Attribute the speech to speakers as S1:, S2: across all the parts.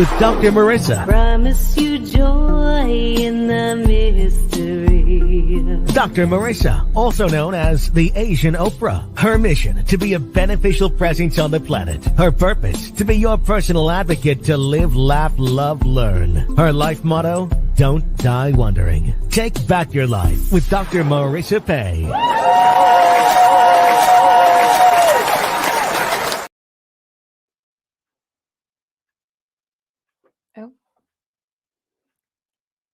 S1: with Dr. Marissa.
S2: Promise you joy in the mystery.
S1: Dr. Marissa, also known as the Asian Oprah. Her mission, to be a beneficial presence on the planet. Her purpose, to be your personal advocate to live, laugh, love, learn. Her life motto, don't die wondering. Take back your life with Dr. Marissa Pay.
S3: Oh,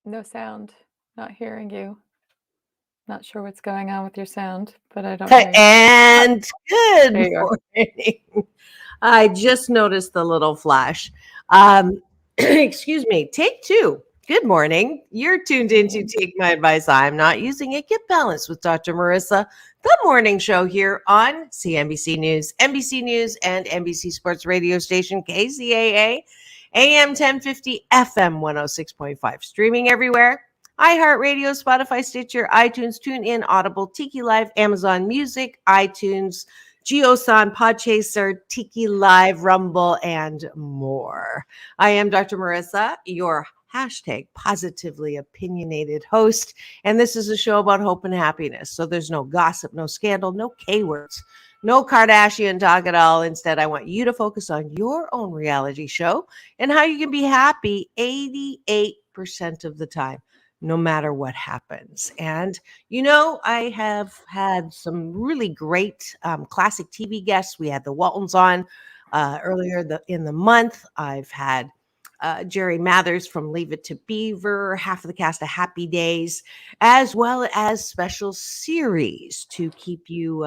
S3: no sound. Not hearing you. Not sure what's going on with your sound, but I don't hear you.
S4: And good
S3: There you are.
S4: morning. I just noticed the little flash. Excuse me. Take two. Good morning. You're tuned into Take My Advice. I'm not using it. Get balanced with Dr. Marissa, the morning show here on CNBC News, NBC News, and NBC Sports radio station KCAA, AM 1050, FM 106.5, streaming everywhere. iHeartRadio, Spotify, Stitcher, iTunes, TuneIn, Audible, Tiki Live, Amazon Music, iTunes, JioSaavn, Podchaser, Tiki Live, Rumble, and more. I am Dr. Marissa, your hashtag positively opinionated host, and this is a show about hope and happiness. So there's no gossip, no scandal, no K-words, no Kardashian talk at all. Instead, I want you to focus on your own reality show and how you can be happy 88% of the time, no matter what happens. And, you know, I have had some really great classic TV guests. We had the Waltons on earlier in the month. I've had Jerry Mathers from Leave It to Beaver, half of the cast of Happy Days, as well as special series to keep you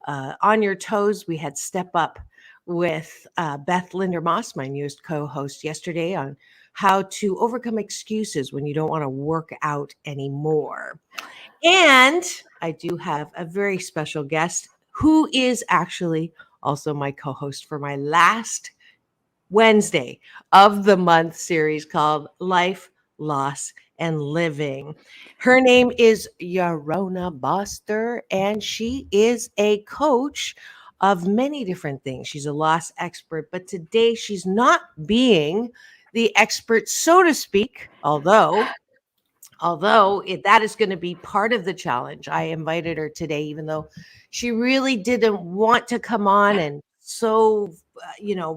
S4: on your toes. We had Step Up with Beth Lindermoss, my newest co-host, yesterday on how to overcome excuses when you don't want to work out anymore. And I do have a very special guest who is actually also my co-host for my last Wednesday of the month series called Life, Loss, and Living. Her name is Yarona Boster, and she is a coach of many different things. She's a loss expert, but today she's not being the expert, so to speak, although that is going to be part of the challenge. I invited her today, even though she really didn't want to come on, and so,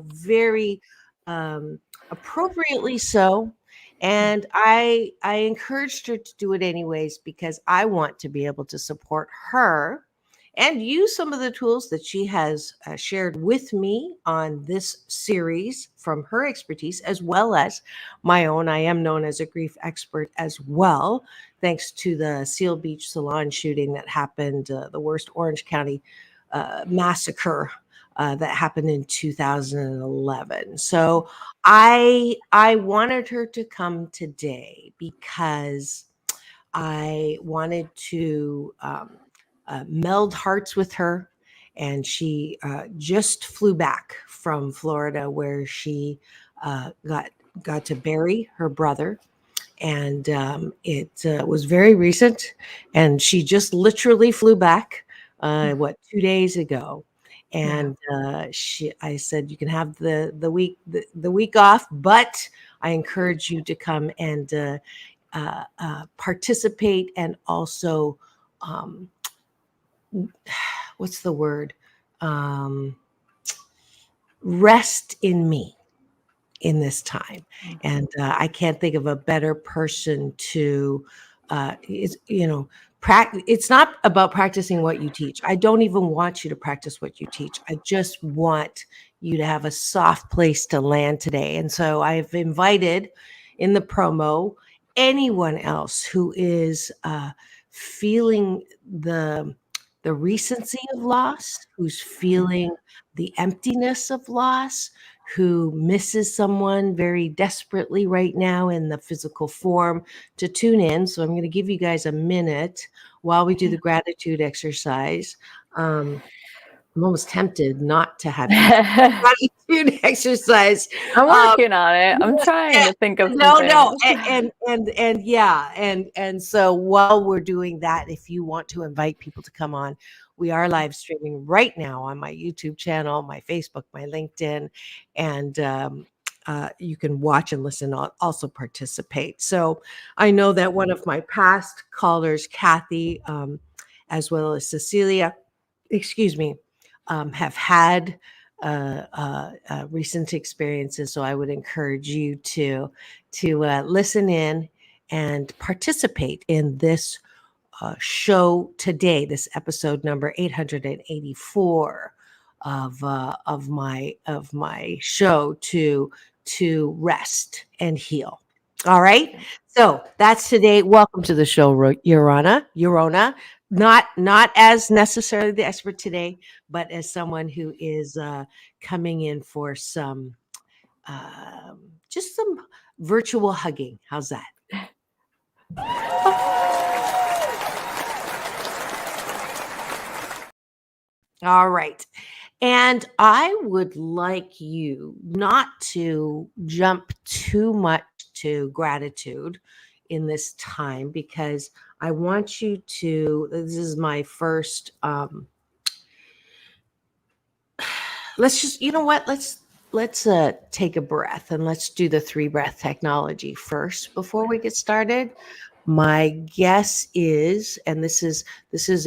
S4: very appropriately so. And I encouraged her to do it anyways, because I want to be able to support her and use some of the tools that she has shared with me on this series from her expertise, as well as my own. I am known as a grief expert as well, thanks to the Seal Beach salon shooting that happened, the worst Orange County massacre that happened in 2011. So I wanted her to come today because I wanted to meld hearts with her. And she just flew back from Florida, where she got to bury her brother. And it was very recent. And she just literally flew back, 2 days ago. And I said, you can have the week off, but I encourage you to come and participate, and also what's the word? Rest in me in this time. And I can't think of a better person to, it's not about practicing what you teach. I don't even want you to practice what you teach. I just want you to have a soft place to land today. And so I've invited in the promo anyone else who is feeling the recency of loss, who's feeling the emptiness of loss, who misses someone very desperately right now in the physical form, to tune in. So I'm going to give you guys a minute while we do the gratitude exercise. I'm almost tempted not to have gratitude exercise.
S3: I'm working on it. I'm trying to think of something.
S4: And so while we're doing that, if you want to invite people to come on, we are live streaming right now on my YouTube channel, my Facebook, my LinkedIn, and you can watch and listen, also participate. So I know that one of my past callers, Kathy, as well as Cecilia, excuse me, have had recent experiences. So I would encourage you to listen in and participate in this show today. This episode number 884 of my show to rest and heal. All right. So that's today. Welcome to the show, Yarona. Not as necessarily the expert today, but as someone who is coming in for some just some virtual hugging. How's that? All right. And I would like you not to jump too much to gratitude in this time, because I want you to, this is my first, let's just, you know what, let's take a breath and let's do the 3 breath technology first before we get started. My guess is, and this is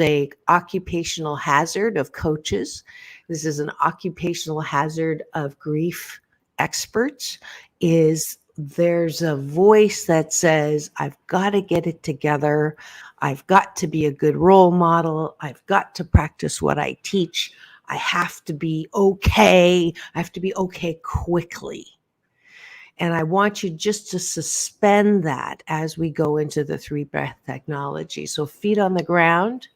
S4: a occupational hazard of coaches. This is an occupational hazard of grief experts. Is there's a voice that says, I've got to get it together. I've got to be a good role model. I've got to practice what I teach. I have to be okay. I have to be okay quickly. And I want you just to suspend that as we go into the 3 breath technology. So feet on the ground,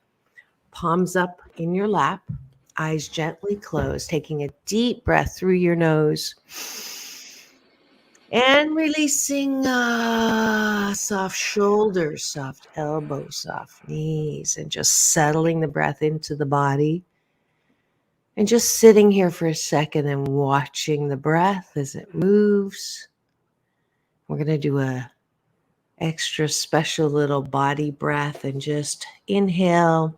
S4: palms up in your lap, eyes gently closed, taking a deep breath through your nose and releasing soft shoulders, soft elbows, soft knees, and just settling the breath into the body. And just sitting here for a second and watching the breath as it moves. We're going to do a extra special little body breath and just inhale.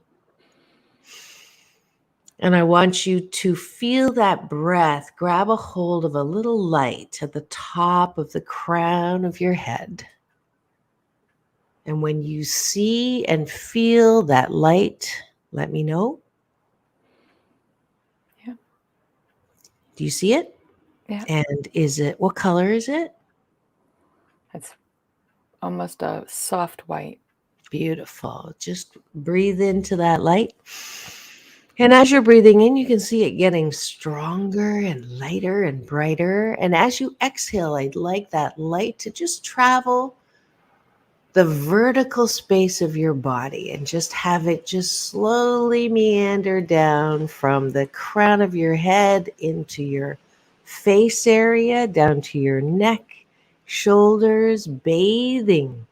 S4: And I want you to feel that breath grab a hold of a little light at the top of the crown of your head. And when you see and feel that light, let me know.
S3: Yeah.
S4: Do you see it?
S3: Yeah.
S4: And what color is it?
S3: It's almost a soft white.
S4: Beautiful. Just breathe into that light. And as you're breathing in, you can see it getting stronger and lighter and brighter. And as you exhale, I'd like that light to just travel the vertical space of your body and just have it just slowly meander down from the crown of your head into your face area, down to your neck, shoulders, bathing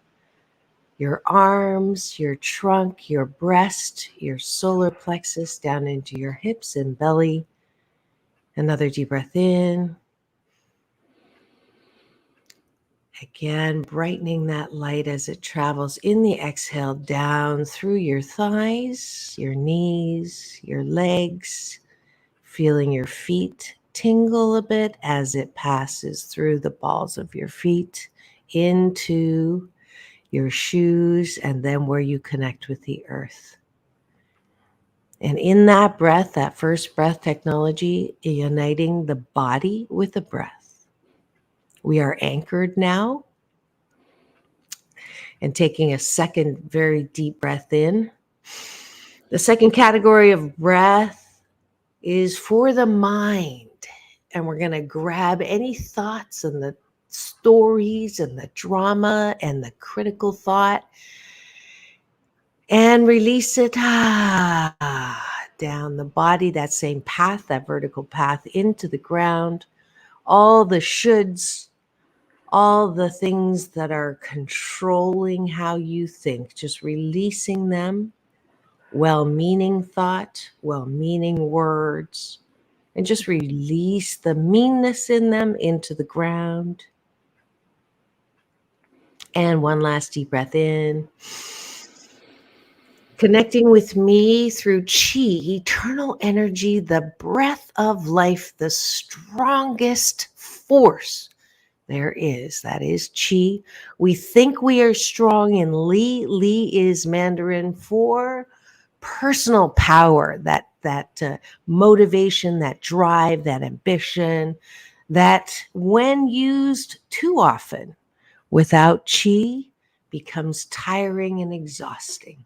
S4: your arms, your trunk, your breast, your solar plexus, down into your hips and belly. Another deep breath in. Again, brightening that light as it travels in the exhale down through your thighs, your knees, your legs, feeling your feet tingle a bit as it passes through the balls of your feet into your shoes, and then where you connect with the earth. And in that breath, that first breath technology, uniting the body with the breath. We are anchored now. And taking a second very deep breath in. The second category of breath is for the mind. And we're going to grab any thoughts and the stories and the drama and the critical thought and release it down the body, that same path, that vertical path into the ground. All the shoulds, all the things that are controlling how you think, just releasing them. Well-meaning thought, well-meaning words, and just release the meanness in them into the ground. And one last deep breath in. Connecting with me through chi, eternal energy, the breath of life, the strongest force There is. That is Qi. We think we are strong in Li. Li is Mandarin for personal power, that motivation, that drive, that ambition, that when used too often without Qi becomes tiring and exhausting,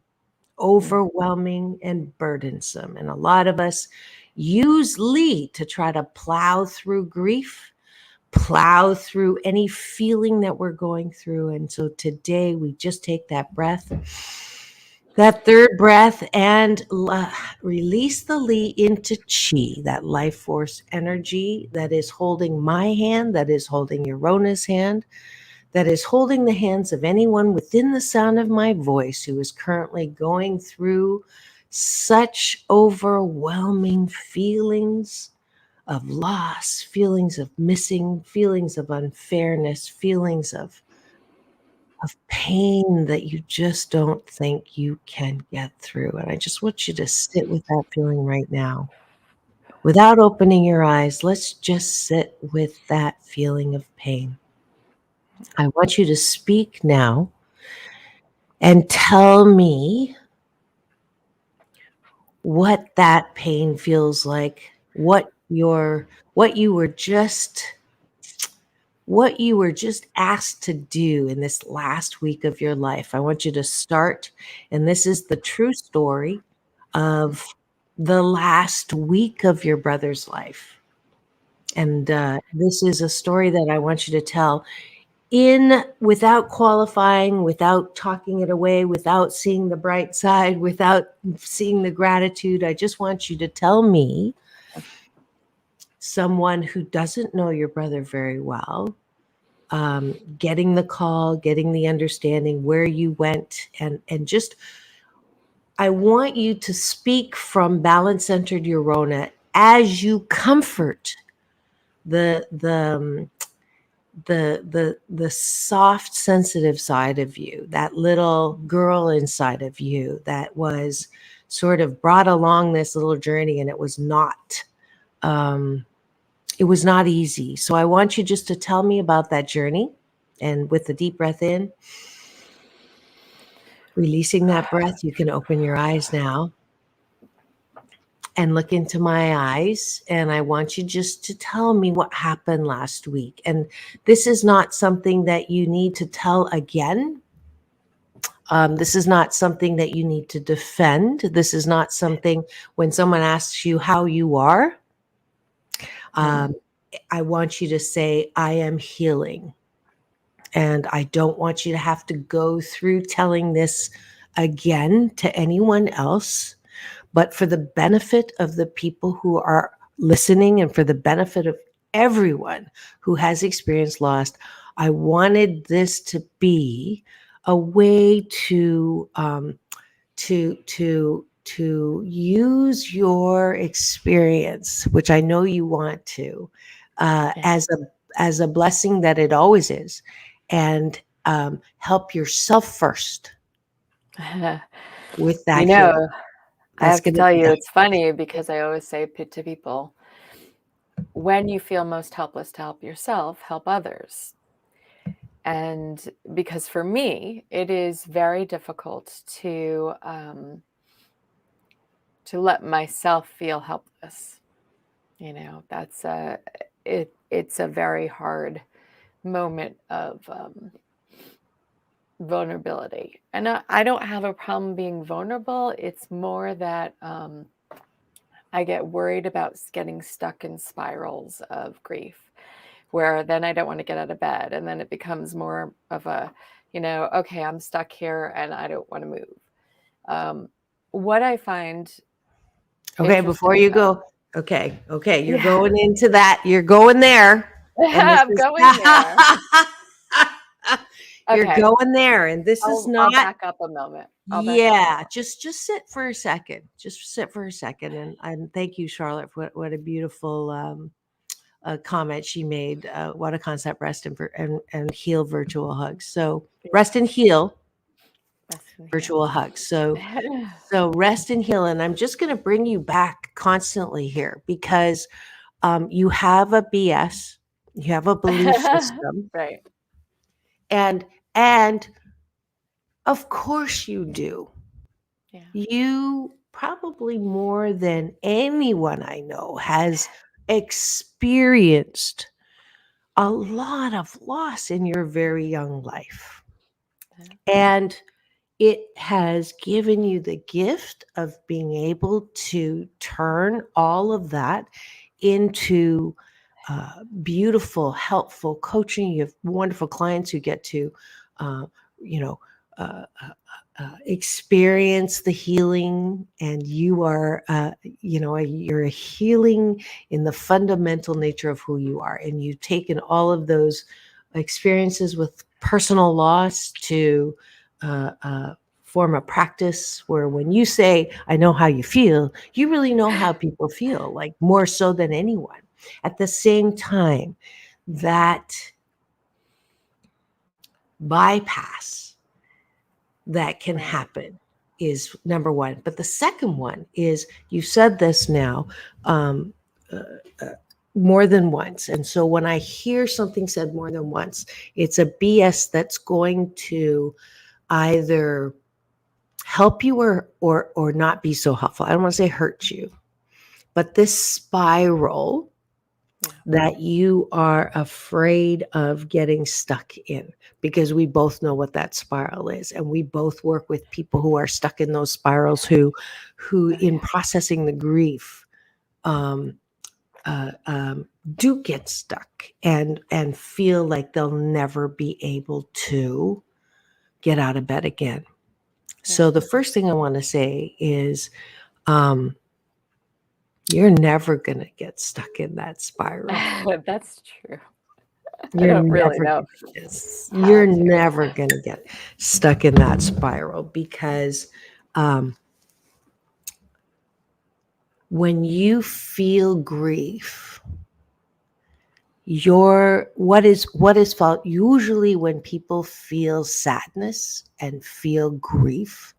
S4: overwhelming and burdensome. And a lot of us use Li to try to plow through grief, plow through any feeling that we're going through. And so today we just take that breath, that third breath, and release the Li into Chi, that life force energy that is holding my hand, that is holding Yarona's hand, that is holding the hands of anyone within the sound of my voice who is currently going through such overwhelming feelings of loss, feelings of missing, feelings of unfairness, feelings of pain that you just don't think you can get through. And I just want you to sit with that feeling right now. Without opening your eyes, let's just sit with that feeling of pain. I want you to speak now and tell me what that pain feels like, what you were just asked to do in this last week of your life. I want you to start, and this is the true story of the last week of your brother's life. And this is a story that I want you to tell without qualifying, without talking it away, without seeing the bright side, without seeing the gratitude. I just want you to tell me, someone who doesn't know your brother very well, getting the call, getting the understanding where you went, and just, I want you to speak from balance-centered Yarona as you comfort the soft, sensitive side of you, that little girl inside of you that was sort of brought along this little journey, and it was not easy. So I want you just to tell me about that journey, and with the deep breath in, releasing that breath, you can open your eyes now and look into my eyes. And I want you just to tell me what happened last week. And this is not something that you need to tell again. This is not something that you need to defend. This is not something when someone asks you how you are. I want you to say, I am healing. And I don't want you to have to go through telling this again to anyone else. But for the benefit of the people who are listening, and for the benefit of everyone who has experienced loss, I wanted this to be a way to use your experience, which I know you want to, as a blessing that it always is, and help yourself first with that.
S3: I have to tell you, it's funny because I always say to people, when you feel most helpless to help yourself, help others. And because for me, it is very difficult to let myself feel helpless. That's it's a very hard moment of vulnerability. And I don't have a problem being vulnerable. It's more that I get worried about getting stuck in spirals of grief, where then I don't want to get out of bed. And then it becomes more of a, okay, I'm stuck here and I don't want to move. What I find.
S4: Okay, before you go, okay, you're going into that. You're going there.
S3: I'm going there.
S4: You're going there, and this is not.
S3: I'll back up a moment.
S4: Just sit for a second. Just sit for a second, and thank you, Charlotte, for what a beautiful comment she made. What a concept, rest and heal virtual hugs. So rest and heal. Virtual hugs. So rest and heal. And I'm just going to bring you back constantly here because you have a BS You have a belief system.
S3: Right.
S4: And of course you do.
S3: Yeah.
S4: You probably more than anyone I know has experienced a lot of loss in your very young life.
S3: Yeah.
S4: And it has given you the gift of being able to turn all of that into beautiful, helpful coaching. You have wonderful clients who get to, uh, you know, uh, uh, experience the healing, and you are, you're a healing in the fundamental nature of who you are. And you've taken all of those experiences with personal loss to form a practice where when you say, I know how you feel, you really know how people feel, like more so than anyone. At the same time, that bypass that can
S3: Right.
S4: happen is number one. But the second one is, you said this now um, uh, uh, more than once. And so when I hear something said more than once, it's a BS that's going to either help you or not be so helpful. I don't want to say hurt you, but this spiral
S3: Yeah.
S4: that you are afraid of getting stuck in, because we both know what that spiral is, and we both work with people who are stuck in those spirals, who
S3: Oh,
S4: in
S3: yeah.
S4: processing the grief um, do get stuck and feel like they'll never be able to get out of bed again.
S3: Yeah.
S4: So the first thing I want to say is, um, you're never going to get stuck in that spiral.
S3: That's true. I
S4: You're
S3: don't really
S4: never
S3: know how
S4: you're
S3: to.
S4: never going to get stuck in that spiral, because um, when you feel grief, what is felt usually when people feel sadness and feel grief,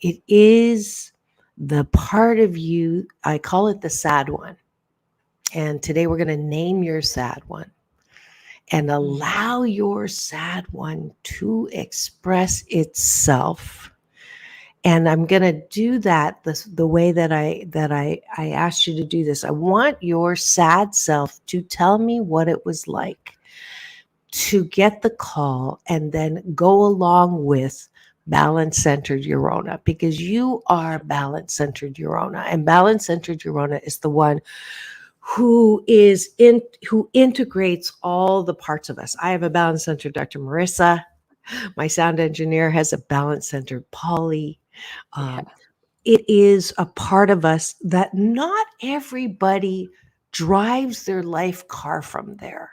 S4: it is the part of you, I call it the sad one. And today we're going to name your sad one and allow your sad one to express itself. And I'm going to do that the way that I asked you to do this. I want your sad self to tell me what it was like to get the call and then go along with balance centered Yarona, because you are balance centered Yarona, and balance centered Yarona is the one who integrates all the parts of us. I have a balance centered Dr. Marissa. My sound engineer has a balance centered Polly.
S3: Yeah,
S4: It is a part of us that not everybody drives their life car from there.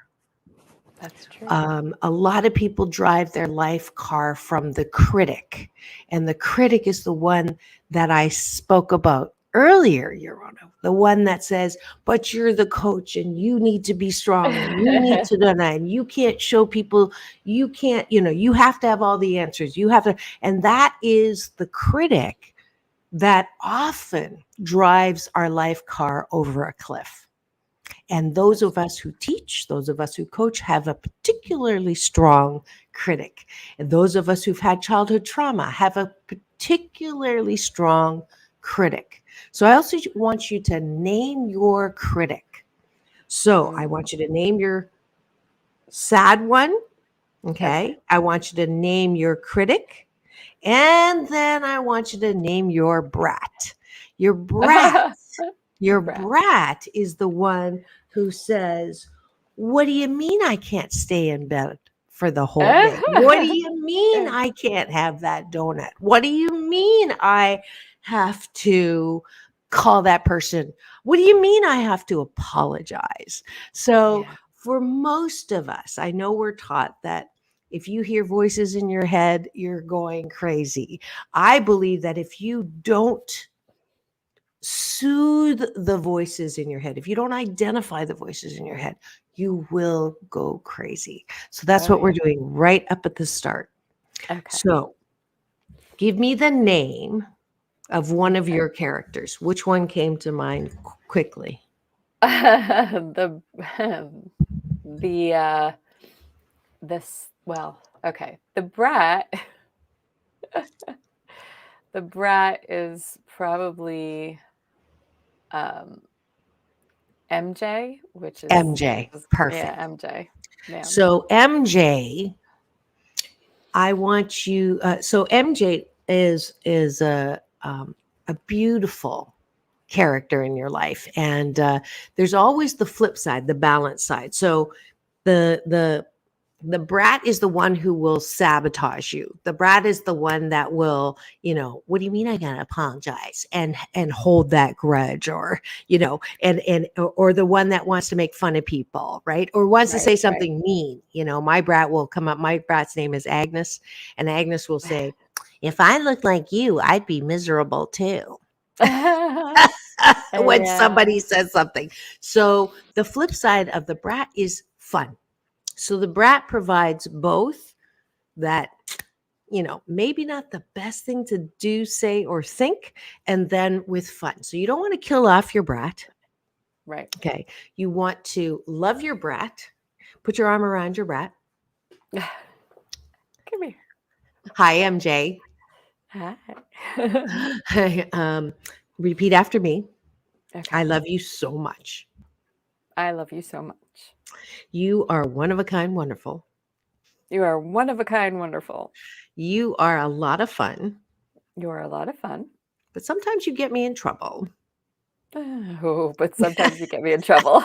S3: that's true.
S4: A lot of people drive their life car from the critic, and the critic is the one that I spoke about earlier, Yarona, the one that says, but you're the coach and you need to be strong and you need to do that, and you can't show people, you can't, you have to have all the answers. You have to, and that is the critic that often drives our life car over a cliff. And those of us who teach, those of us who coach, have a particularly strong critic. And those of us who've had childhood trauma have a particularly strong critic. So I also want you to name your critic. So I want you to name your sad one. Okay. I want you to name your critic. And then I want you to name your brat. Your brat. Your brat is the one who says, what do you mean I can't stay in bed for the whole day? What do you mean I can't have that donut? What do you mean I have to call that person? What do you mean I have to apologize? So
S3: Yeah.
S4: for most of us, I know we're taught that if you hear voices in your head, you're going crazy. I believe that if you don't soothe the voices in your head, if you don't identify the voices in your head, you will go crazy. So that's what we're doing right up at the start.
S3: Okay.
S4: So give me the name of one of your characters. Which one came to mind quickly?
S3: The the okay. The brat the brat is probably MJ, which is
S4: MJ. Perfect.
S3: Yeah, MJ. Yeah.
S4: So MJ, I want you. So MJ is a beautiful character in your life, and there's always the flip side, the balance side. So the brat is the one who will sabotage you. The brat is the one that will, what do you mean I gotta apologize and hold that grudge, or or the one that wants to make fun of people, right? Or wants to say something mean. My brat will come up. My brat's name is Agnes, and Agnes will say, "If I looked like you, I'd be miserable too." When somebody says something. So the flip side of the brat is fun. So the brat provides both that, maybe not the best thing to do, say, or think, and then with fun. So you don't want to kill off your brat.
S3: Right.
S4: Okay. You want to love your brat. Put your arm around your brat.
S3: Come here.
S4: Hi, MJ.
S3: Hi.
S4: Repeat after me.
S3: Okay.
S4: I love you so much.
S3: I love you so much.
S4: You are one of a kind, wonderful.
S3: You are one of a kind, wonderful.
S4: You are a lot of fun.
S3: You are a lot of fun.
S4: But sometimes you get me in trouble.
S3: Oh, but sometimes you get me in trouble.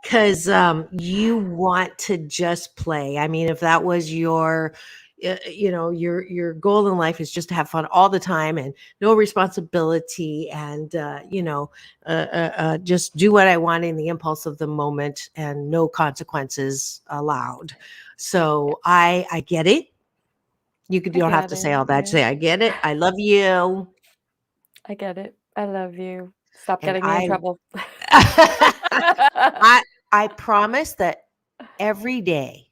S4: Because you want to just play. I mean, if that was your goal in life is just to have fun all the time and no responsibility, and just do what I want in the impulse of the moment and no consequences allowed. So I get it. You don't have to say all that. Say, I get it. I love you.
S3: I get it. I love you. Stop
S4: And
S3: getting me in trouble.
S4: I promise that every day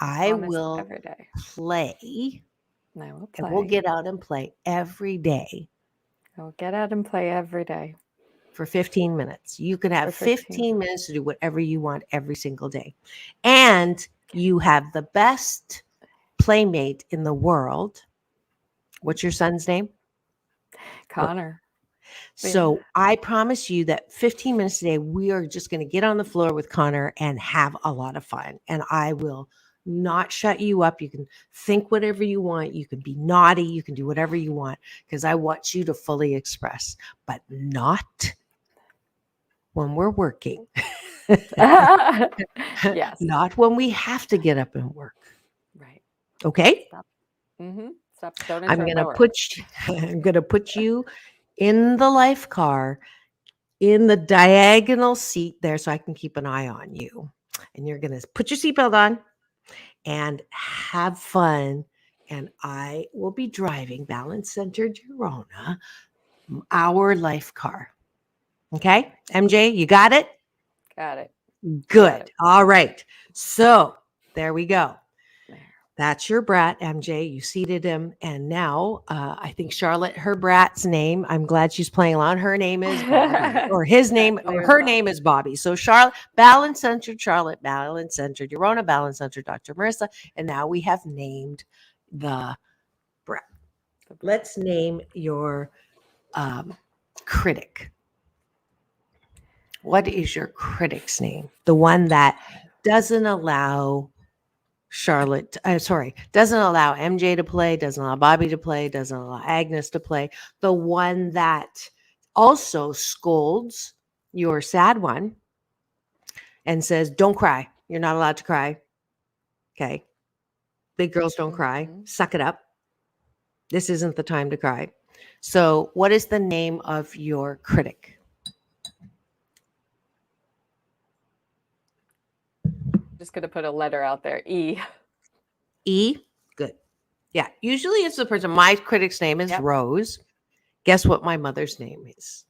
S4: I will
S3: every day.
S4: play.
S3: I will play.
S4: And we'll get out and play every day.
S3: I will get out and play every day.
S4: For 15 minutes. You can have 15 minutes to do whatever you want every single day. And you have the best playmate in the world. What's your son's name?
S3: Connor.
S4: So I promise you that 15 minutes a day, we are just going to get on the floor with Connor and have a lot of fun. And I will not shut you up. You can think whatever you want. You can be naughty. You can do whatever you want, because I want you to fully express, but not when we're working.
S3: Yes.
S4: Not when we have to get up and work.
S3: Right.
S4: Okay.
S3: Stop. Stop. Don't
S4: I'm going to put you in the life car, in the diagonal seat there, so I can keep an eye on you. And you're going to put your seatbelt on and have fun. And I will be driving Balance Centered Yarona, our life car. Okay, MJ, you got it?
S3: Got it.
S4: Good.
S3: Got it.
S4: All right. So there we go. That's your brat, MJ. You seated him. And now I think Charlotte, her brat's name, I'm glad she's playing along. Her name is Bobby, or his name, or her name is Bobby. So Charlotte, Balance Centered, Charlotte, Balance Centered, Yarona, Balance Centered, Dr. Marissa. And now we have named the brat. Let's name your critic. What is your critic's name? The one that doesn't allow doesn't allow MJ to play, doesn't allow Bobby to play, doesn't allow Agnes to play. The one that also scolds your sad one and says, don't cry. You're not allowed to cry. Okay. Big girls don't cry. Suck it up. This isn't the time to cry. So what is the name of your critic?
S3: Just going to put a letter out there. E.
S4: E? Good. Yeah. Usually it's the person. My critic's name is Rose. Guess what my mother's name is?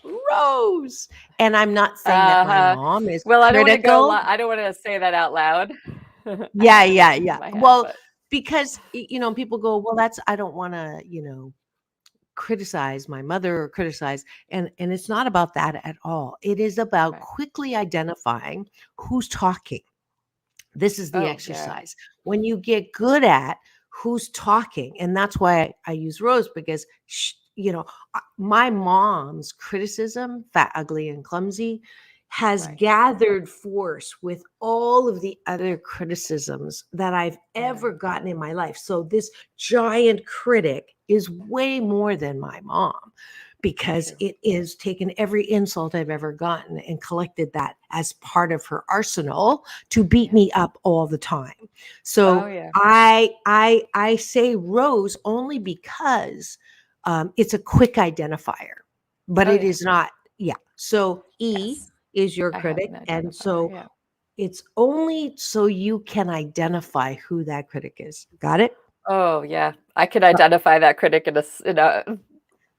S4: Rose. And I'm not saying that my mom is
S3: well,
S4: critical.
S3: I don't want to say that out loud.
S4: Yeah. Well, because, people go, well, I don't want to, criticize my mother or criticize, and it's not about that at all. It is about
S3: Right.
S4: quickly identifying who's talking. This is the
S3: Oh, yeah.
S4: exercise. When you get good at who's talking, and that's why I use Rose, because my mom's criticism, fat, ugly, and clumsy, has
S3: Right.
S4: gathered force with all of the other criticisms that I've ever
S3: Yeah.
S4: gotten in my life. So this giant critic is way more than my mom, because
S3: True.
S4: it is taken every insult I've ever gotten and collected that as part of her arsenal to beat
S3: Yeah.
S4: me up all the time.
S3: Oh,
S4: So
S3: yeah.
S4: I say Rose only because it's a quick identifier, but
S3: Oh,
S4: it
S3: yeah.
S4: is not. Yeah. So E
S3: Yes.
S4: is your
S3: I have
S4: critic,
S3: an
S4: and
S3: identifier.
S4: so
S3: Yeah.
S4: it's only so you can identify who that critic is. Got it?
S3: Oh, yeah. I can identify that critic in a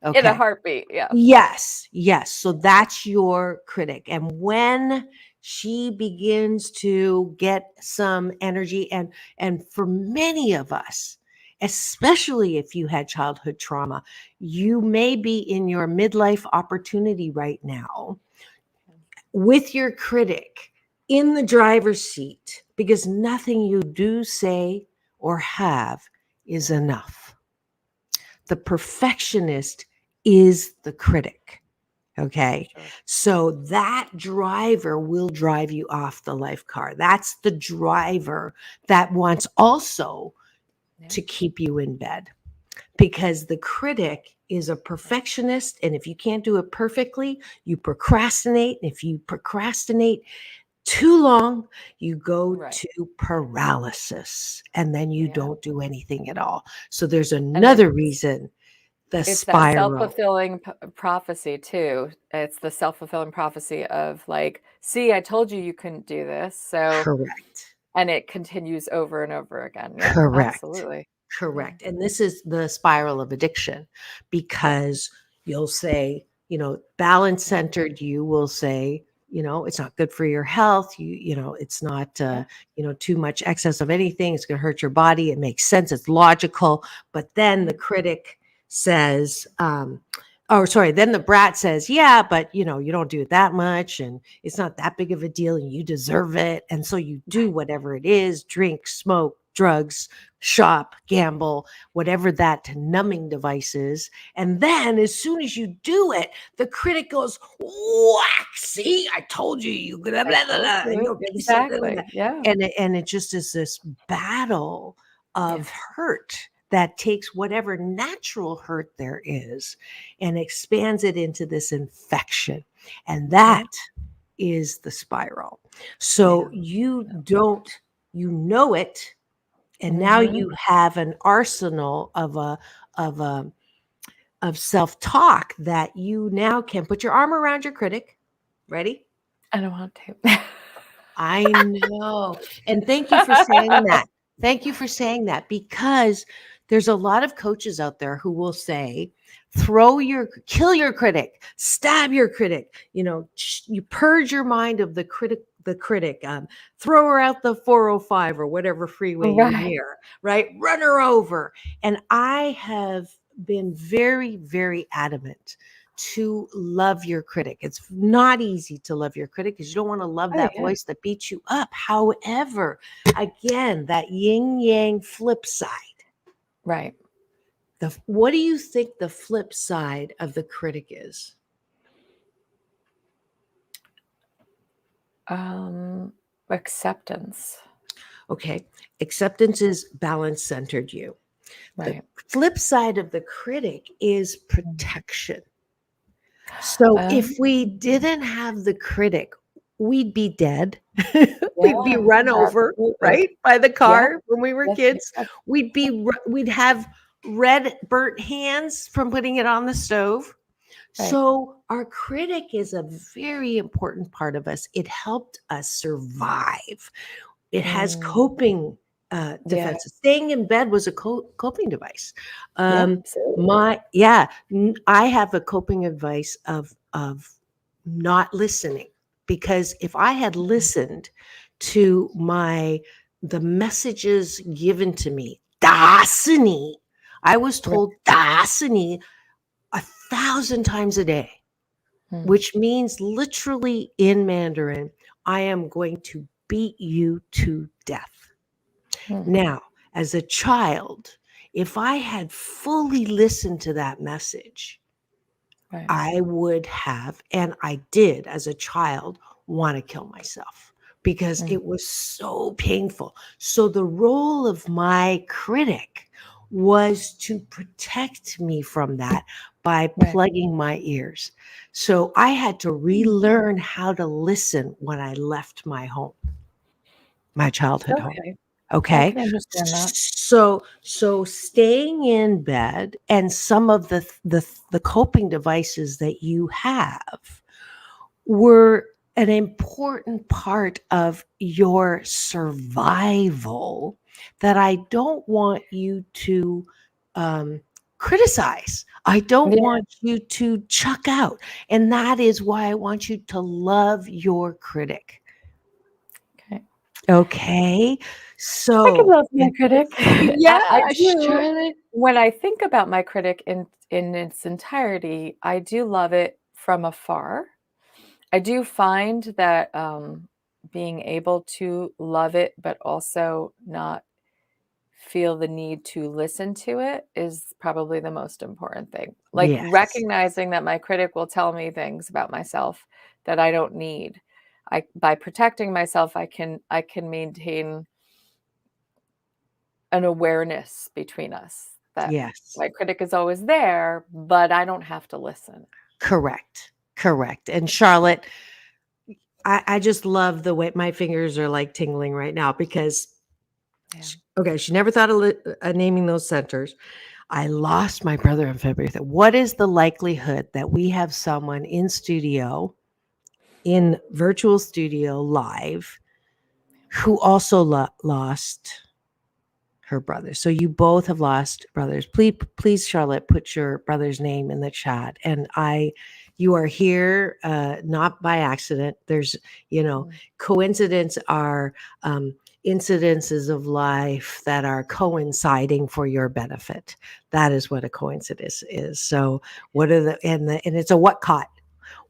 S4: Okay.
S3: heartbeat. Yeah.
S4: Yes, yes. So that's your critic. And when she begins to get some energy, and for many of us, especially if you had childhood trauma, you may be in your midlife opportunity right now with your critic in the driver's seat, because nothing you do, say, or have is enough. The perfectionist is the critic. Okay.
S3: Sure.
S4: So that driver will drive you off the life car. That's the driver that wants also
S3: Yeah.
S4: to keep you in bed, because the critic is a perfectionist. And if you can't do it perfectly, you procrastinate. If you procrastinate too long, you go
S3: Right.
S4: to paralysis, and then you
S3: Yeah.
S4: don't do anything at all. So there's
S3: And
S4: another reason, the
S3: it's that
S4: spiral.
S3: self-fulfilling prophecy too. It's the self-fulfilling prophecy of like, see, I told you you couldn't do this. So,
S4: Correct.
S3: and it continues over and over again. Yeah,
S4: Correct.
S3: absolutely. Yeah.
S4: Correct. And this is the spiral of addiction,
S3: Yeah.
S4: because you'll say, balance
S3: Mhm.
S4: centered, you will say, it's not good for your health. It's not,
S3: Yeah.
S4: too much excess of anything. It's going to hurt your body. It makes sense. It's logical. But then the
S3: Mhm.
S4: critic says, oh, sorry. Then the brat says, yeah, but you don't do it that much, and it's not that big of a deal, and you deserve it. And so you do
S3: Right.
S4: whatever it is, drink, smoke, drugs, shop, gamble, whatever that numbing device is. And then as soon as you do it, the critic goes, whack, see, I told you, you blah,
S3: I
S4: blah, blah,
S3: told
S4: blah, and
S3: you.
S4: you're a piece of blah, blah, blah.
S3: Exactly. Yeah.
S4: And it just is this battle of
S3: Yes.
S4: hurt that takes whatever natural hurt there is and expands it into this infection. And
S3: Yeah.
S4: that is the spiral. So
S3: Yeah.
S4: you know it, and now
S3: Mhm.
S4: you have an arsenal of a of self-talk that you now can put your arm around your critic. Ready?
S3: I don't want to.
S4: I know. And thank you for saying that. Thank you for saying that, because there's a lot of coaches out there who will say, kill your critic, stab your critic, you purge your mind of the critic, throw her out the 405 or whatever freeway you're
S3: Right.
S4: near, right? Run her over. And I have been very, very adamant to love your critic. It's not easy to love your critic, because you don't want to love
S3: Oh,
S4: that
S3: yeah.
S4: voice that beats you up. However, again, that yin yang flip side.
S3: Right.
S4: What do you think the flip side of the critic is?
S3: Acceptance.
S4: Okay. Acceptance is balance centered you. The
S3: Right.
S4: flip side of the critic is
S3: Mm.
S4: protection. So if
S3: Um,
S4: we didn't have the critic, we'd be dead. We'd be
S3: yeah,
S4: run over,
S3: absolutely.
S4: right, by the
S3: Yeah.
S4: car when we were
S3: Yes,
S4: kids.
S3: yes.
S4: We'd have red burnt hands from putting it on the stove.
S3: Right.
S4: So our critic is a very important part of us. It helped us survive. It has
S3: Mm,
S4: coping
S3: yeah.
S4: defenses. Staying in bed was a coping device.
S3: Yeah,
S4: Um,
S3: absolutely.
S4: I have a coping advice of not listening, because if I had
S3: Mhm.
S4: listened to the messages given to me, Dasini, I was
S3: Right.
S4: told Dasini 1,000 times a day,
S3: Hmm.
S4: which means literally in Mandarin, I am going to beat you to death.
S3: Hmm.
S4: Now, as a child, if I had fully listened to that message,
S3: Right.
S4: I would have, and I did as a child, want to kill myself because
S3: Hmm.
S4: it was so painful. So the role of my critic was to protect me from that by
S3: Right.
S4: plugging my ears. So I had to relearn how to listen when I left my home, my childhood home.
S3: Okay. I
S4: Okay.
S3: can understand that.
S4: So staying in bed and some of the coping devices that you have were an important part of your survival that I don't want you to um, criticize. I don't
S3: Yeah.
S4: want you to chuck out. And that is why I want you to love your critic.
S3: Okay.
S4: Okay.
S3: I can
S4: So,
S3: love my critic. I
S4: yeah,
S3: do.
S4: Charlotte.
S3: When I think about my critic in its entirety, I do love it from afar. I do find that being able to love it, but also not feel the need to listen to it is probably the most important thing. Like
S4: Yes.
S3: recognizing that my critic will tell me things about myself that I don't need. I by protecting myself, I can maintain an awareness between us that
S4: Yes.
S3: my critic is always there, but I don't have to listen.
S4: Correct. Correct. And Charlotte, I just love the way my fingers are like tingling right now because,
S3: Yeah.
S4: okay, she never thought of naming those centers. I lost my brother on February 3rd. What is the likelihood that we have someone in studio, in virtual studio live, who also lost her brother? So you both have lost brothers. Please, Charlotte, put your brother's name in the chat. And you are here not by accident. There's,
S3: Mm.
S4: coincidence are incidences of life that are coinciding for your benefit. That is what a coincidence is. So what are and it's a what caught?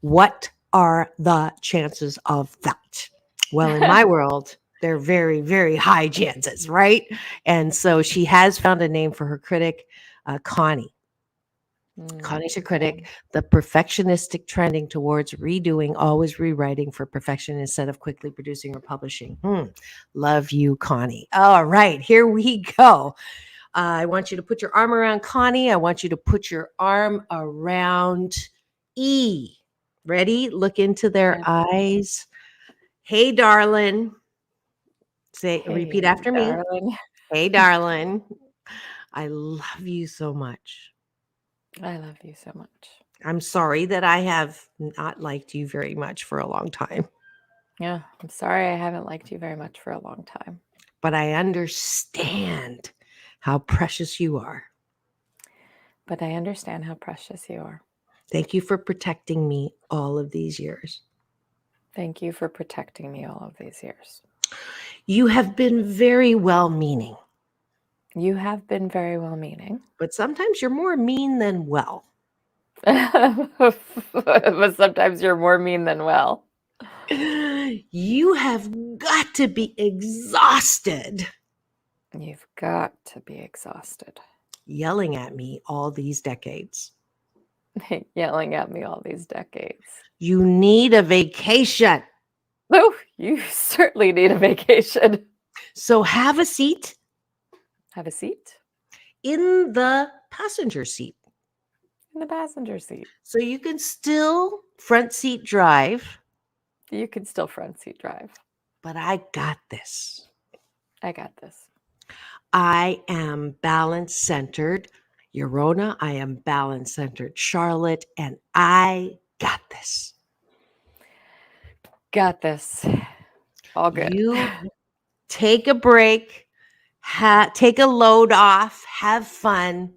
S4: What are the chances of that? Well, in my world, they're very, very high chances, right? And so she has found a name for her critic, Connie.
S3: Mm,
S4: Connie's a
S3: yeah.
S4: critic, the perfectionistic trending towards redoing, always rewriting for perfection instead of quickly producing or publishing. Love you, Connie. All right, here we go. I want you to put your arm around Connie. I want you to put your arm around E. Ready? Look into their
S3: Yeah.
S4: eyes. Hey, darling. Say, repeat
S3: Hey,
S4: after me.
S3: darling.
S4: Hey, darling. I love you so much.
S3: I love you so much.
S4: I'm sorry that I have not liked you very much for a long time,
S3: Yeah, I'm sorry I haven't liked you very much for a long time,
S4: but I understand how precious you are.
S3: but I understand how precious you are.
S4: Thank you for protecting me all of these years.
S3: Thank you for protecting me all of these years.
S4: You have been very well meaning,
S3: You have been very well meaning,
S4: but sometimes you're more mean than well.
S3: but sometimes you're more mean than well.
S4: You have got to be exhausted
S3: You've got to be exhausted.
S4: yelling at me all these decades.
S3: Yelling at me all these decades.
S4: You need a vacation.
S3: Oh, you certainly need a vacation.
S4: So have a seat
S3: Have a seat
S4: in the passenger seat
S3: in the passenger seat.
S4: so you can still front seat drive,
S3: You can still front seat drive.
S4: but I got this.
S3: I got this.
S4: I am balance centered. Yarona, I am balance centered. Charlotte, and I got this.
S3: Got this. All good.
S4: You take a break, take a load off, have fun.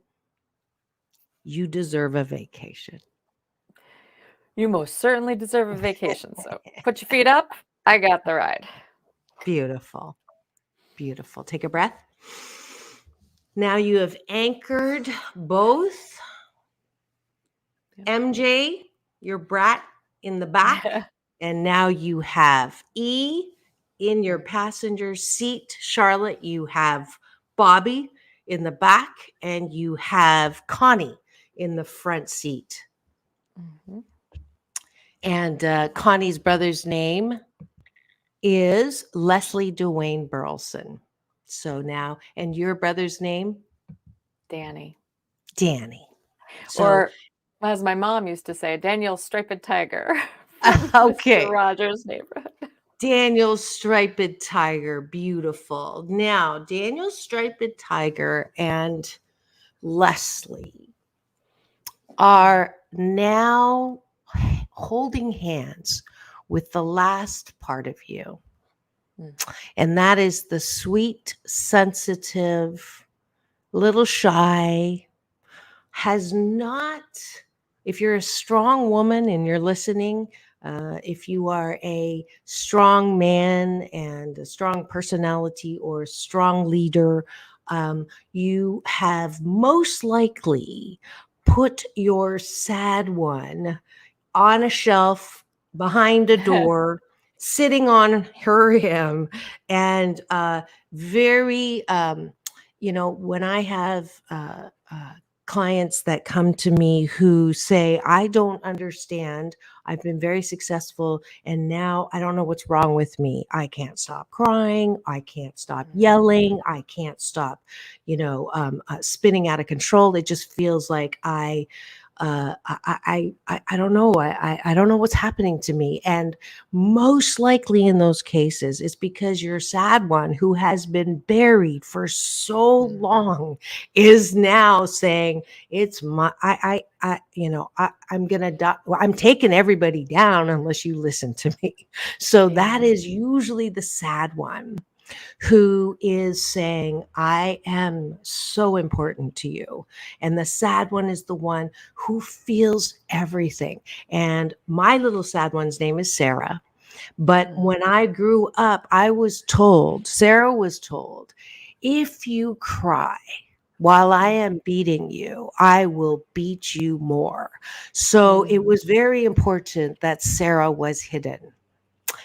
S4: You deserve a vacation.
S3: You most certainly deserve a vacation. So put your feet up. I got the ride.
S4: Beautiful. Beautiful. Take a breath. Now you have anchored both MJ, your brat in the back. And now you have E in your passenger seat. Charlotte, you have Bobby in the back, and you have Connie in the front seat.
S3: Mhm.
S4: And Connie's brother's name is Leslie Dwayne Burleson. So now, and your brother's name?
S3: Danny.
S4: Danny. So,
S3: Or as my mom used to say, Daniel Striped Tiger from
S4: okay.
S3: Mr. Rogers' Neighborhood.
S4: Daniel Striped Tiger, beautiful. Now, Daniel Striped Tiger and Leslie are now holding hands with the last part of you. And that is the sweet, sensitive, little shy, has not, if you're a strong woman and you're listening, if you are a strong man and a strong personality or a strong leader, you have most likely put your sad one on a shelf behind a door, sitting on her or him, and very, when I have clients that come to me who say, I don't understand. I've been very successful and now I don't know what's wrong with me. I can't stop crying. I can't stop yelling. I can't stop, spinning out of control. It just feels like I don't know. I don't know what's happening to me. And most likely in those cases, it's because your sad one who has been buried for so long is now saying, it's my, I'm going to die. Well, I'm taking everybody down unless you listen to me. So that is usually the sad one who is saying, I am so important to you. And the sad one is the one who feels everything. And my little sad one's name is Sarah. But when I grew up, Sarah was told, if you cry while I am beating you, I will beat you more. So it was very important that Sarah was hidden.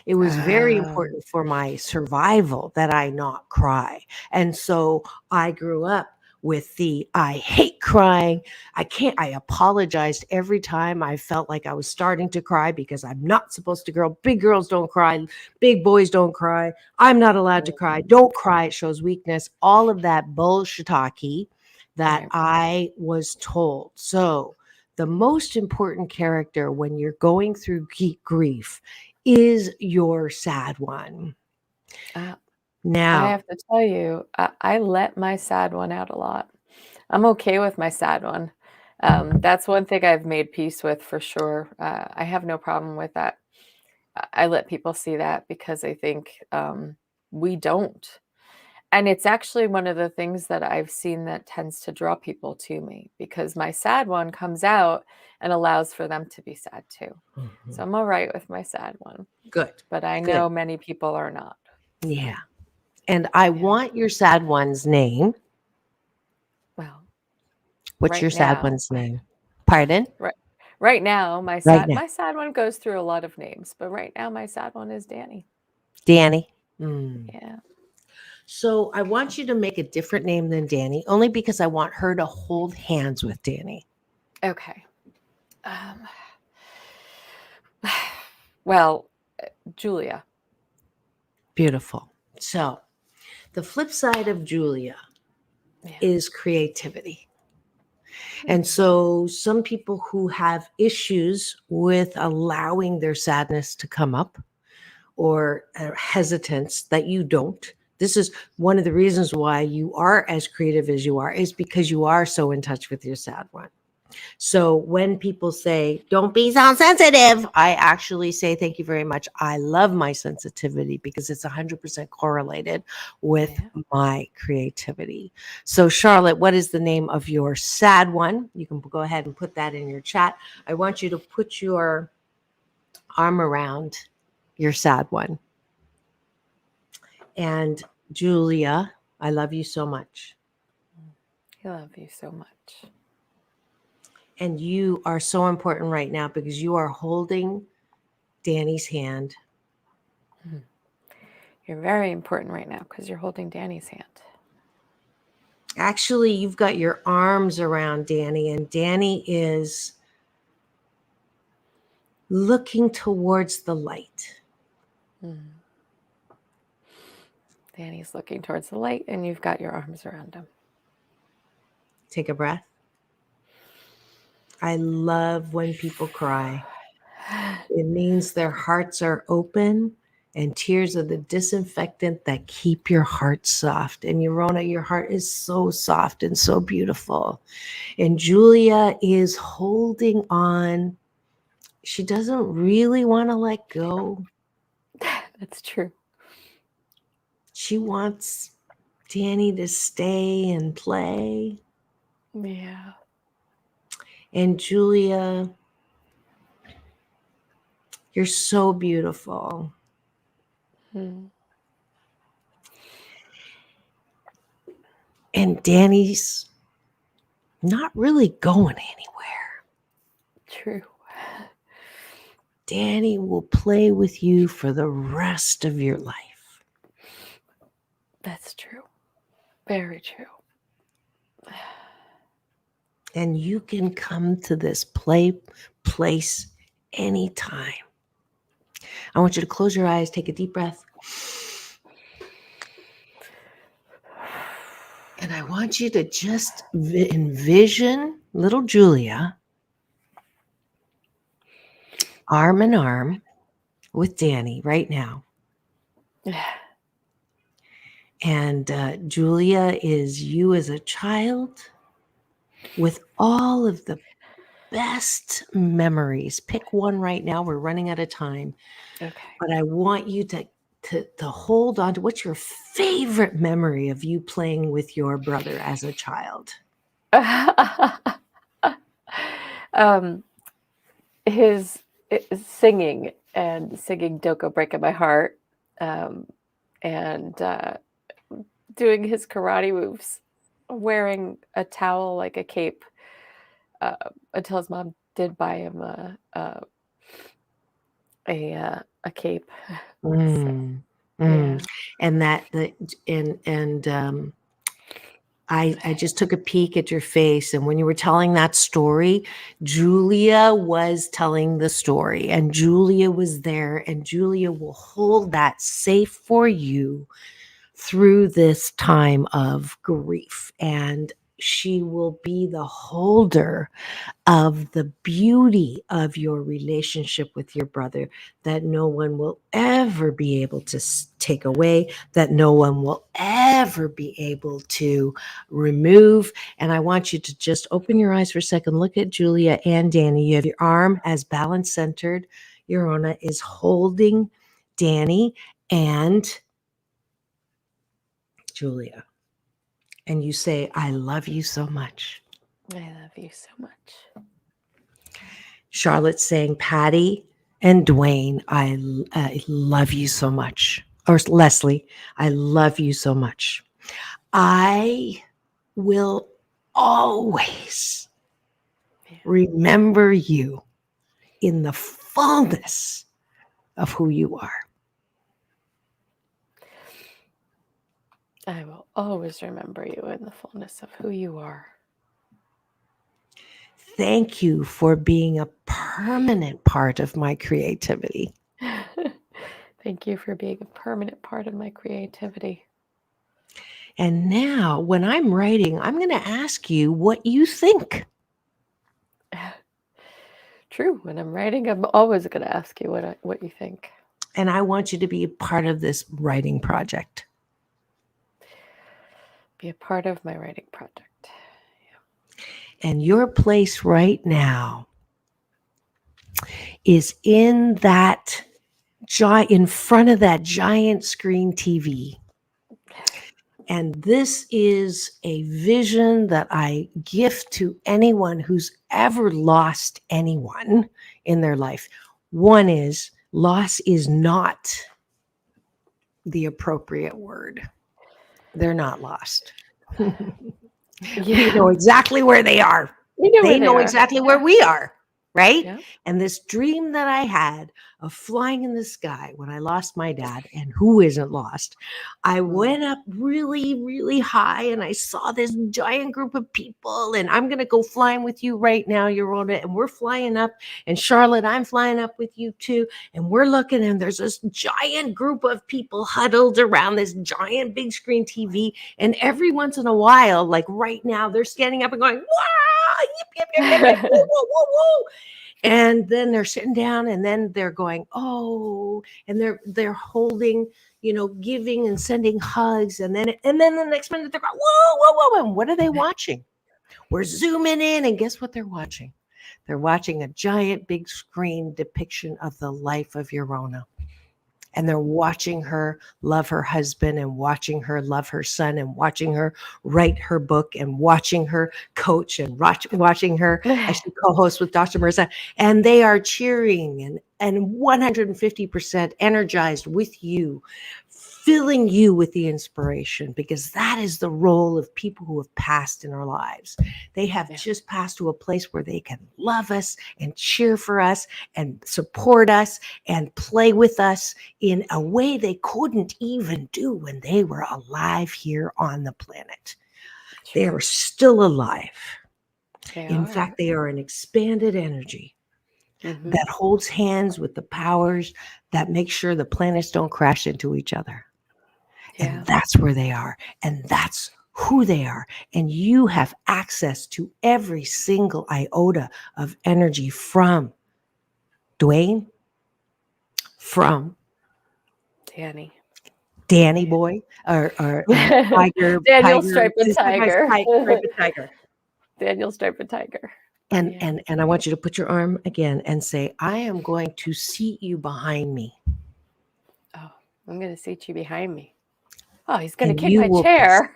S4: It was very important for my survival that I not cry. And so I grew up with I hate crying. I apologized every time I felt like I was starting to cry because I'm not supposed to cry. Big girls don't cry. Big boys don't cry. I'm not allowed to cry. Don't cry. It shows weakness. All of that bullshit-talkie that I was told. So the most important character when you're going through grief is your sad one. Now,
S3: I have to tell you, I let my sad one out a lot. I'm okay with my sad one. That's one thing I've made peace with for sure. I have no problem with that. I let people see that because I think we don't. And it's actually one of the things that I've seen that tends to draw people to me because my sad one comes out and allows for them to be sad too. So I'm all right with my sad one.
S4: Good.
S3: But I know many people are not.
S4: Yeah. And I want your sad one's name.
S3: Well,
S4: what's your sad one's name? Pardon?
S3: Right now, my sad one goes through a lot of names, but right now my sad one is Danny.
S4: Danny.
S3: Yeah.
S4: So I want you to make a different name than Danny, only because I want her to hold hands with Danny.
S3: Okay. Well, Julia.
S4: Beautiful. So the flip side of Julia is creativity. And so some people who have issues with allowing their sadness to come up or hesitance that you don't. This is one of the reasons why you are as creative as you are, is because you are so in touch with your sad one. So when people say, don't be so sensitive, I actually say, thank you very much. I love my sensitivity because it's 100% correlated with my creativity. So Charlotte, what is the name of your sad one? You can go ahead and put that in your chat. I want you to put your arm around your sad one. And Julia, I love you so much.
S3: I love you so much.
S4: And you are so important right now because you are holding Danny's hand.
S3: You're very important right now because you're holding Danny's hand.
S4: Actually, you've got your arms around Danny, and Danny is looking towards the light.
S3: Danny's looking towards the light, and you've got your arms around him.
S4: Take a breath. I love when people cry. It means their hearts are open, and tears are the disinfectant that keep your heart soft. And Yarona, your heart is so soft and so beautiful. And Julia is holding on. She doesn't really want to let go.
S3: That's true.
S4: She wants Danny to stay and play.
S3: Yeah.
S4: And Julia, you're so beautiful. And Danny's not really going anywhere.
S3: True.
S4: Danny will play with you for the rest of your life.
S3: That's true. Very true.
S4: And you can come to this place anytime. I want you to close your eyes, take a deep breath. And I want you to just envision little Julia arm in arm with Danny right now. And Julia is you as a child with all of the best memories. Pick one right now. We're running out of time.
S3: Okay.
S4: But I want you to hold on to what's your favorite memory of you playing with your brother as a child?
S3: His singing Don't Go Breaking My Heart, and doing his karate moves, wearing a towel like a cape, until his mom did buy him a cape.
S4: Mm.
S3: So, yeah.
S4: And I just took a peek at your face, and when you were telling that story, Julia was telling the story, and Julia was there, and Julia will hold that safe for you through this time of grief, and she will be the holder of the beauty of your relationship with your brother that no one will ever be able to take away, that no one will ever be able to remove. And I want you to just open your eyes for a second. Look at Julia and Danny. You have your arm as balance centered. Yarona is holding Danny and Julia. And you say, I love you so much.
S3: I love you so much.
S4: Charlotte's saying, Patty and Dwayne, I love you so much. Or Leslie, I love you so much. I will always remember you in the fullness of who you are.
S3: I will always remember you in the fullness of who you are.
S4: Thank you for being a permanent part of my creativity.
S3: Thank you for being a permanent part of my creativity.
S4: And now, when I'm writing, I'm going to ask you what you think.
S3: True. When I'm writing, I'm always going to ask you what you think.
S4: And I want you to be a part of this writing project.
S3: Be a part of my writing project.
S4: And your place right now is in that in front of that giant screen TV. And this is a vision that I gift to anyone who's ever lost anyone in their life. One is, loss is not the appropriate word. They're not lost.
S3: Yeah.
S4: You know exactly where they are.
S3: We know where
S4: They
S3: they
S4: know
S3: are.
S4: exactly where we are, right?
S3: Yeah.
S4: And this dream that I had of flying in the sky when I lost my dad, and who isn't lost, I went up really, really high and I saw this giant group of people. And I'm going to go flying with you right now, Yarona. And we're flying up. And Charlotte, I'm flying up with you too. And we're looking, and there's this giant group of people huddled around this giant big screen TV. And every once in a while, like right now, they're standing up and going, wow, yip, yip, yip, yip, yip, woo, woo, woo, woo. And then they're sitting down, and then they're going, oh, and they're holding, giving and sending hugs. And then the next minute they're going, whoa, whoa, whoa. And what are they watching? We're zooming in, and guess what they're watching? They're watching a giant big screen depiction of the life of Yarona. And they're watching her love her husband, and watching her love her son, and watching her write her book, and watching her coach, and watching her as she co-hosts with Dr. Marissa. And they are cheering and 150% energized with you, filling you with the inspiration, because that is the role of people who have passed in our lives. They have just passed to a place where they can love us and cheer for us and support us and play with us in a way they couldn't even do when they were alive here on the planet. They are still alive. In fact, they are an expanded energy that holds hands with the powers that make sure the planets don't crash into each other. And that's where they are. And that's who they are. And you have access to every single iota of energy from Dwayne, from Danny boy, or tiger,
S3: Daniel
S4: tiger,
S3: Stripe and Tiger.
S4: Tiger.
S3: Daniel Stripe and Tiger.
S4: And I want you to put your arm again and say, I am going to seat you behind me.
S3: Oh, I'm going to seat you behind me. Oh, he's going
S4: And
S3: to kick
S4: you
S3: my chair.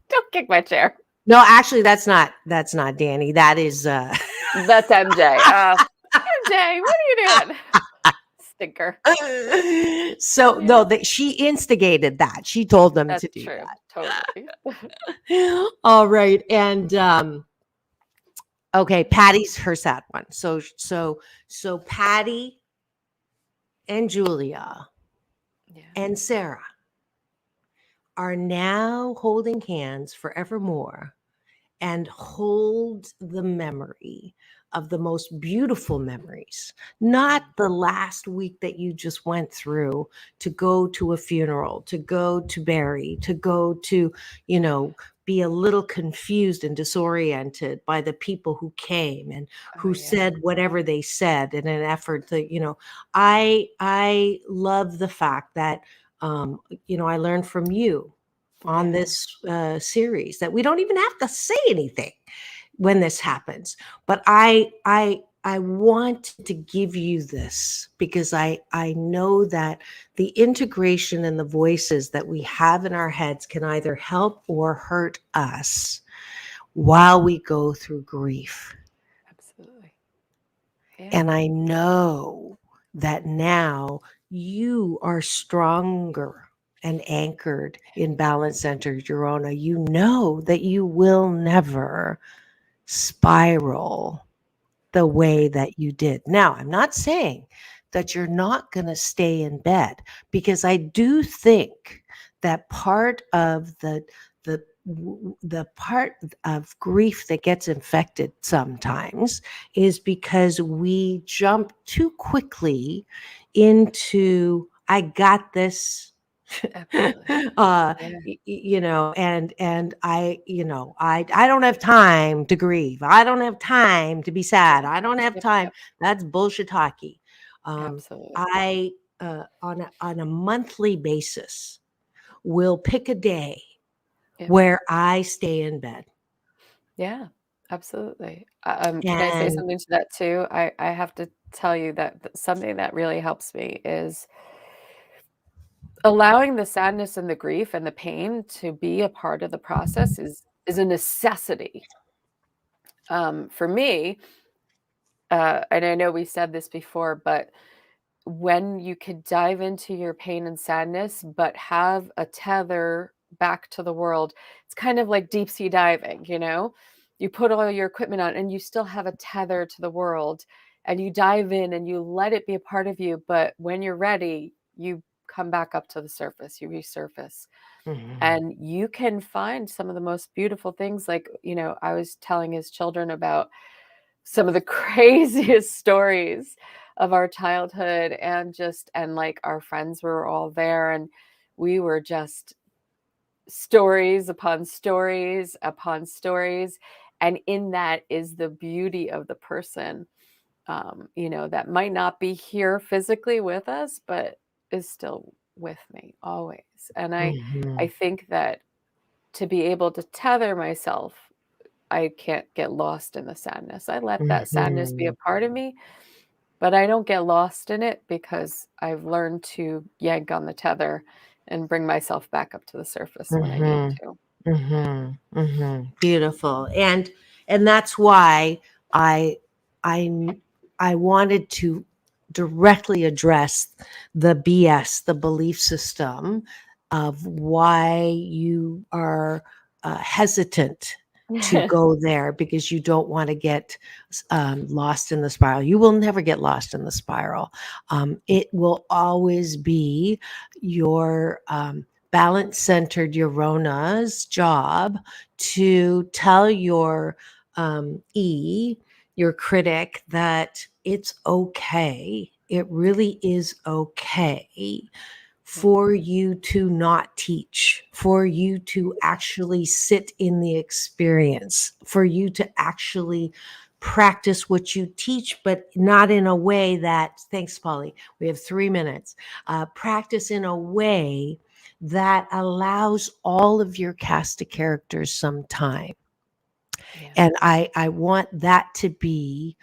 S3: Don't kick my chair.
S4: No, actually, that's not Danny. That is
S3: That's MJ. MJ, what are you doing? Stinker.
S4: So no, she instigated that. She told them
S3: That's
S4: to do
S3: true.
S4: that.
S3: Totally.
S4: All right. And okay, Patty's her sad one. So Patty and Julia and Sarah are now holding hands forevermore and hold the memory of the most beautiful memories, not the last week that you just went through to go to a funeral, to go to bury, to go to, be a little confused and disoriented by the people who came and who said whatever they said in an effort to, I love the fact that, I learned from you on this series that we don't even have to say anything when this happens. But I want to give you this because I know that the integration and the voices that we have in our heads can either help or hurt us while we go through grief.
S3: Absolutely. Yeah.
S4: And I know that now you are stronger and anchored in balance center, Yarona. You know that you will never spiral the way that you did. Now, I'm not saying that you're not going to stay in bed, because I do think that part of the part of grief that gets infected sometimes is because we jump too quickly into I got this. And I don't have time to grieve. I don't have time to be sad. I don't have time. That's bullshit hockey.
S3: Absolutely.
S4: I on a monthly basis will pick a day where I stay in bed.
S3: Yeah, absolutely. Can I say something to that too? I have to tell you that something that really helps me is allowing the sadness and the grief and the pain to be a part of the process is a necessity. For me, and I know we said this before, but when you could dive into your pain and sadness, but have a tether back to the world, it's kind of like deep sea diving, you put all your equipment on and you still have a tether to the world, and you dive in and you let it be a part of you. But when you're ready, you come back up to the surface, you resurface. And you can find some of the most beautiful things. Like, I was telling his children about some of the craziest stories of our childhood, and like our friends were all there, and we were just stories upon stories upon stories. And in that is the beauty of the person, that might not be here physically with us, but is still with me always. And I think that to be able to tether myself, I can't get lost in the sadness. I let that sadness be a part of me, but I don't get lost in it because I've learned to yank on the tether and bring myself back up to the surface when I need to.
S4: Beautiful. And that's why I I I wanted to directly address the BS, the belief system of why you are hesitant to go there, because you don't want to get lost in the spiral. You will never get lost in the spiral. It will always be your balance centered Yarona's job to tell your your critic, that it's okay. It really is okay for you to not teach, for you to actually sit in the experience, for you to actually practice what you teach, but not in a way that, thanks, Polly, we have 3 minutes, practice in a way that allows all of your cast of characters some time.
S3: Yeah.
S4: And I want that to be,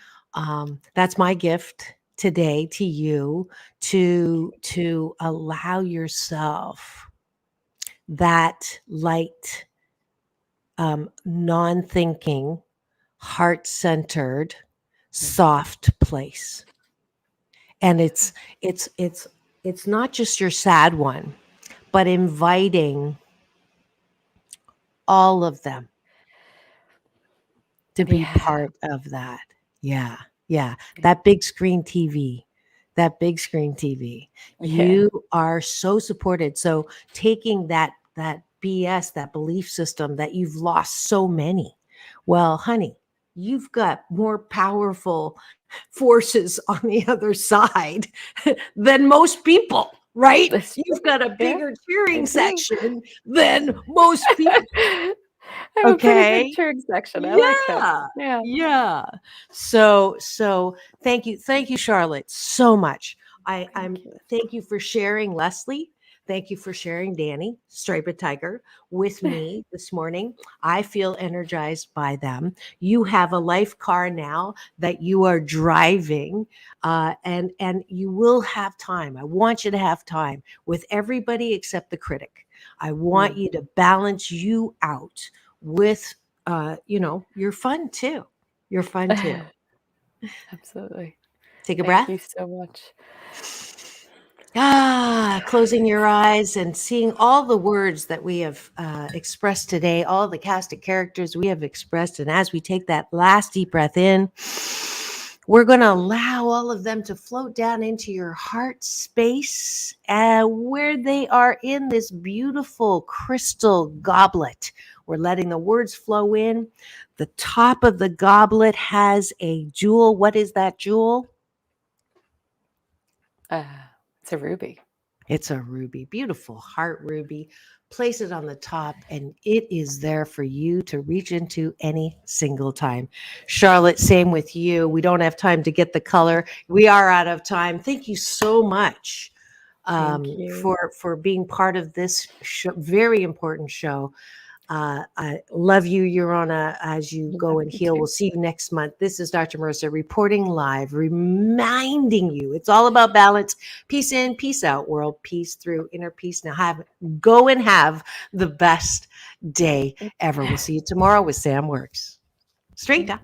S4: that's my gift today to you, to allow yourself that light, non-thinking, heart-centered, soft place. And it's not just your sad one, but inviting all of them to be part of that. Yeah. That big screen TV. You are so supported. So taking that BS, that belief system that you've lost so many. Well, honey, you've got more powerful forces on the other side than most people, right? You've got a bigger cheering section than most people.
S3: I have a pretty good cheering section. I like that.
S4: Yeah. So thank you, Charlotte, so much. Thank you for sharing, Leslie. Thank you for sharing, Danny, Striped Tiger, with me this morning. I feel energized by them. You have a life car now that you are driving, and you will have time. I want you to have time with everybody except the critic. I want you to balance you out with, you're fun too. You're fun too.
S3: Absolutely.
S4: Take a breath.
S3: Thank you so much.
S4: Closing your eyes and seeing all the words that we have expressed today, all the cast of characters we have expressed. And as we take that last deep breath in, we're going to allow all of them to float down into your heart space, where they are in this beautiful crystal goblet. We're letting the words flow in. The top of the goblet has a jewel. What is that jewel?
S3: It's a ruby.
S4: It's a ruby, beautiful heart ruby. Place it on the top, and it is there for you to reach into any single time. Charlotte, same with you. We don't have time to get the color. We are out of time. Thank you so much for being part of this very important show. I love you, Yarona, as you go and heal. We'll see you next month. This is Dr. Mercer reporting live, reminding you it's all about balance. Peace in, peace out, world peace through inner peace. Now go and have the best day ever. We'll see you tomorrow with Sam Works. Straight up.